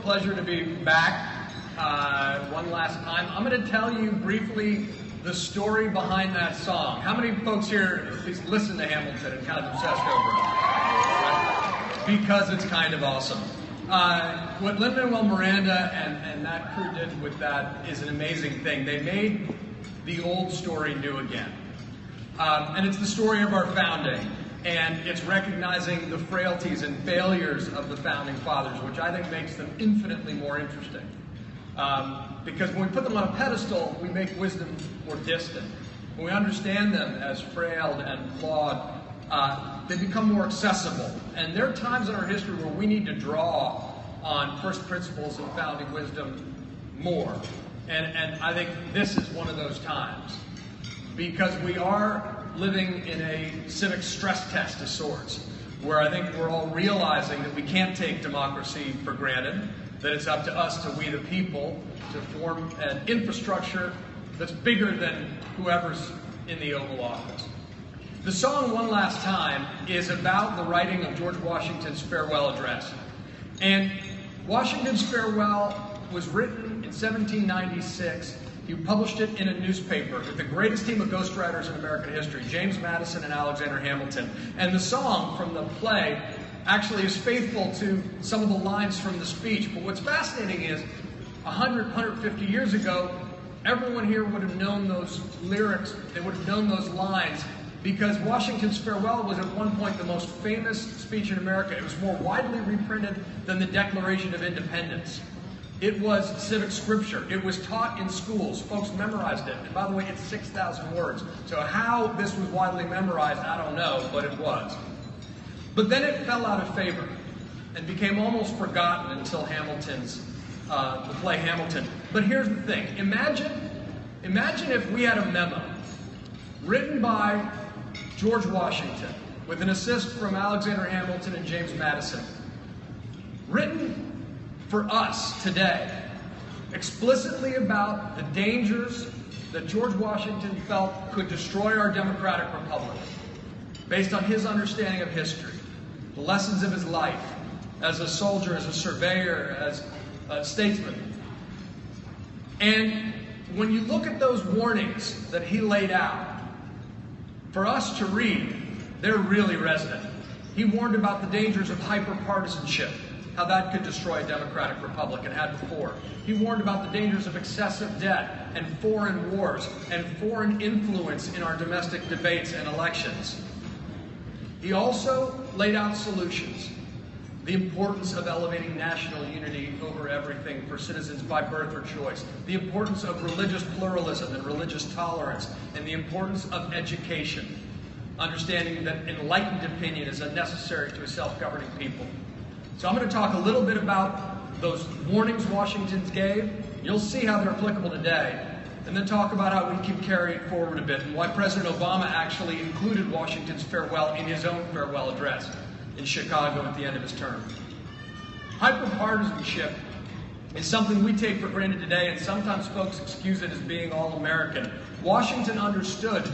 pleasure to be back one last time. I'm going to tell you briefly the story behind that song. How many folks here at least listen to Hamilton and kind of obsessed over it? Because it's kind of awesome. What Lin-Manuel Miranda and that crew did with that is an amazing thing. They made the old story new again. And it's the story of our founding. And it's recognizing the frailties and failures of the Founding Fathers, which I think makes them infinitely more interesting. Because when we put them on a pedestal, we make wisdom more distant. When we understand them as frail and flawed, they become more accessible. And there are times in our history where we need to draw on first principles and founding wisdom more. And I think this is one of those times. Because we are living in a civic stress test of sorts, where I think we're all realizing that we can't take democracy for granted, that it's up to us, to we the people, to form an infrastructure that's bigger than whoever's in the Oval Office. The song One Last Time is about the writing of George Washington's farewell address. And Washington's farewell was written in 1796. He published it in a newspaper with the greatest team of ghostwriters in American history, James Madison and Alexander Hamilton. And the song from the play actually is faithful to some of the lines from the speech. But what's fascinating is 150 years ago, everyone here would have known those lyrics, they would have known those lines, because Washington's farewell was at one point the most famous speech in America. It was more widely reprinted than the Declaration of Independence. It was civic scripture. It was taught in schools. Folks memorized it. And by the way, it's 6,000 words. So how this was widely memorized, I don't know, but it was. But then it fell out of favor and became almost forgotten until Hamilton's, the play Hamilton. But here's the thing. Imagine if we had a memo written by George Washington with an assist from Alexander Hamilton and James Madison, written for us today, explicitly about the dangers that George Washington felt could destroy our democratic republic, based on his understanding of history, the lessons of his life as a soldier, as a surveyor, as a statesman. And when you look at those warnings that he laid out, for us to read, they're really resonant. He warned about the dangers of hyper-partisanship, how that could destroy a democratic republic, and had before. He warned about the dangers of excessive debt and foreign wars and foreign influence in our domestic debates and elections. He also laid out solutions. The importance of elevating national unity over everything for citizens by birth or choice. The importance of religious pluralism and religious tolerance. And the importance of education. Understanding that enlightened opinion is necessary to a self-governing people. So I'm going to talk a little bit about those warnings Washington gave. You'll see how they're applicable today. And then talk about how we can carry it forward a bit and why President Obama actually included Washington's farewell in his own farewell address in Chicago at the end of his term. Hyperpartisanship is something we take for granted today, and sometimes folks excuse it as being all-American. Washington understood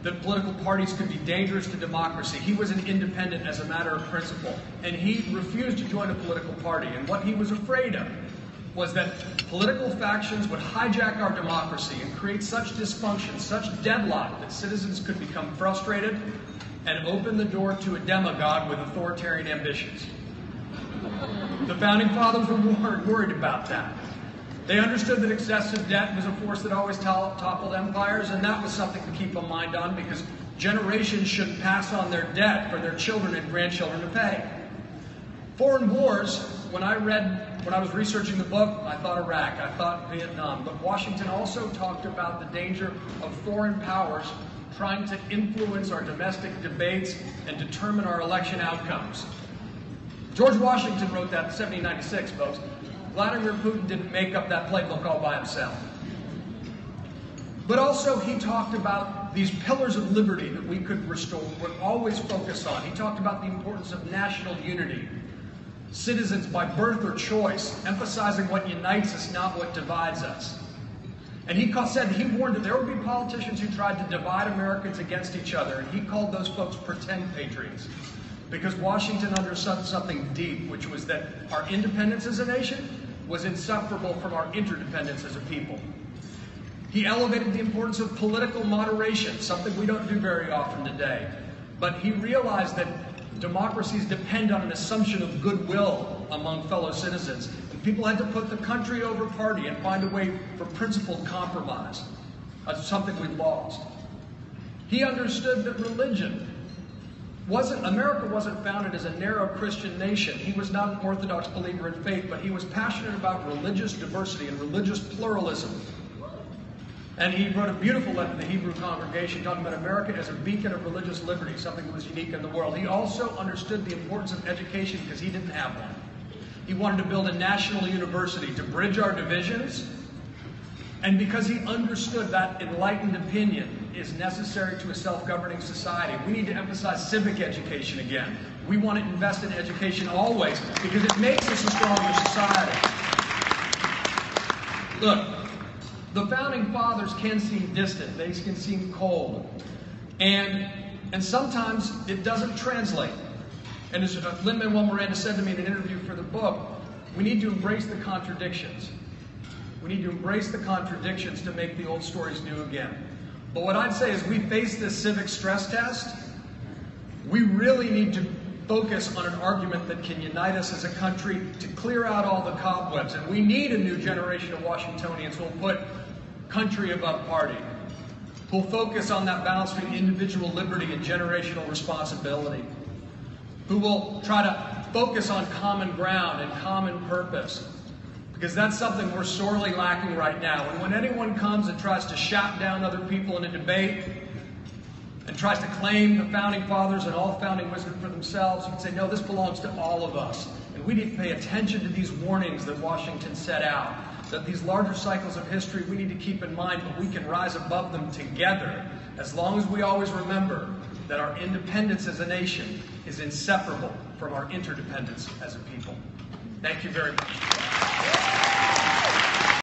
that political parties could be dangerous to democracy. He was an independent as a matter of principle, and he refused to join a political party. And what he was afraid of was that political factions would hijack our democracy and create such dysfunction, such deadlock, that citizens could become frustrated and open the door to a demagogue with authoritarian ambitions. The Founding Fathers were worried about that. They understood that excessive debt was a force that always toppled empires, and that was something to keep a mind on, because generations shouldn't pass on their debt for their children and grandchildren to pay. Foreign wars, when I was researching the book, I thought Iraq, I thought Vietnam, but Washington also talked about the danger of foreign powers trying to influence our domestic debates and determine our election outcomes. George Washington wrote that in 1796, folks. Vladimir Putin didn't make up that playbook all by himself. But also he talked about these pillars of liberty that we could restore, would always focus on. He talked about the importance of national unity, citizens by birth or choice, emphasizing what unites us, not what divides us. And he warned that there would be politicians who tried to divide Americans against each other, and he called those folks pretend patriots. Because Washington understood something deep, which was that our independence as a nation was inseparable from our interdependence as a people. He elevated the importance of political moderation, something we don't do very often today. But he realized that democracies depend on an assumption of goodwill among fellow citizens. And people had to put the country over party and find a way for principled compromise. That's something we lost. He understood that America wasn't founded as a narrow Christian nation. He was not an orthodox believer in faith, but he was passionate about religious diversity and religious pluralism. And he wrote a beautiful letter to the Hebrew congregation talking about America as a beacon of religious liberty, something that was unique in the world. He also understood the importance of education because he didn't have one. He wanted to build a national university to bridge our divisions, and because he understood that enlightened opinion is necessary to a self-governing society. We need to emphasize civic education again. We want to invest in education always because it makes us a stronger society. Look, the Founding Fathers can seem distant. They can seem cold. And sometimes it doesn't translate. And as Lin-Manuel Miranda said to me in an interview for the book, we need to embrace the contradictions. We need to embrace the contradictions to make the old stories new again. But what I'd say is we face this civic stress test. We really need to focus on an argument that can unite us as a country to clear out all the cobwebs. And we need a new generation of Washingtonians who will put country above party, who will focus on that balance between individual liberty and generational responsibility, who will try to focus on common ground and common purpose. Because that's something we're sorely lacking right now. And when anyone comes and tries to shout down other people in a debate and tries to claim the Founding Fathers and all founding wisdom for themselves, you can say, no, this belongs to all of us. And we need to pay attention to these warnings that Washington set out, that these larger cycles of history we need to keep in mind, but we can rise above them together as long as we always remember that our independence as a nation is inseparable from our interdependence as a people. Thank you very much.